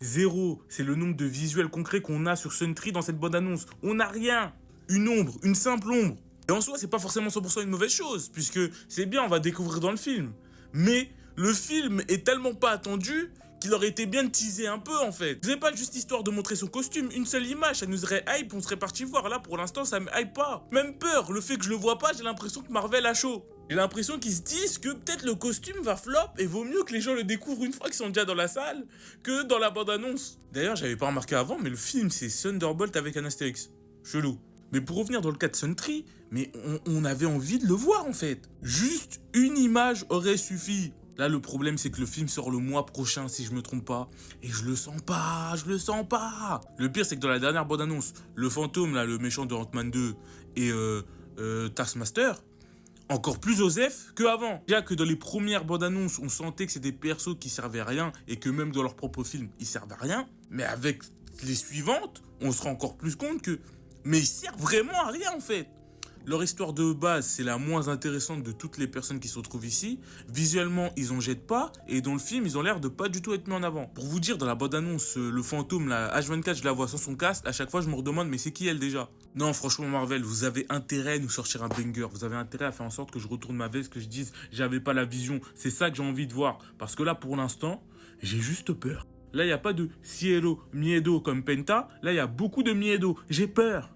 Zéro, c'est le nombre de visuels concrets qu'on a sur Sentry dans cette bande-annonce. On n'a rien. Une ombre, une simple ombre. Et en soi, c'est pas forcément 100% une mauvaise chose, puisque c'est bien, on va découvrir dans le film. Mais le film est tellement pas attendu qu'il aurait été bien de teaser un peu en fait. C'est pas juste histoire de montrer son costume, une seule image, ça nous aurait hype, on serait parti voir. Là pour l'instant ça me hype pas. Même peur, le fait que je le vois pas, j'ai l'impression que Marvel a chaud. J'ai l'impression qu'ils se disent que peut-être le costume va flop et vaut mieux que les gens le découvrent une fois qu'ils sont déjà dans la salle que dans la bande-annonce. D'ailleurs j'avais pas remarqué avant, mais le film c'est Thunderbolt avec un Astérix. Chelou. Mais pour revenir dans le cas de Sentry, mais on avait envie de le voir en fait. Juste une image aurait suffi. Là, le problème, c'est que le film sort le mois prochain, si je me trompe pas. Et je le sens pas, je le sens pas. Le pire, c'est que dans la dernière bande-annonce, le fantôme, là, le méchant de Ant-Man 2 et Taskmaster, encore plus osef qu'avant. Déjà que dans les premières bandes annonces, on sentait que c'est des persos qui servaient à rien et que même dans leur propre film, ils servent à rien. Mais avec les suivantes, on se rend encore plus compte que... Mais ils servent vraiment à rien en fait. Leur histoire de base, c'est la moins intéressante de toutes les personnes qui se retrouvent ici. Visuellement, ils en jettent pas. Et dans le film, ils ont l'air de pas du tout être mis en avant. Pour vous dire, dans la bande-annonce, le fantôme, la H24, je la vois sans son casque. À chaque fois, je me redemande, mais c'est qui elle déjà? Non, franchement, Marvel, vous avez intérêt à nous sortir un banger. Vous avez intérêt à faire en sorte que je retourne ma veste, que je dise, j'avais pas la vision. C'est ça que j'ai envie de voir. Parce que là, pour l'instant, j'ai juste peur. Là, il n'y a pas de cielo, miedo comme Penta. Là, il y a beaucoup de miedo. J'ai peur.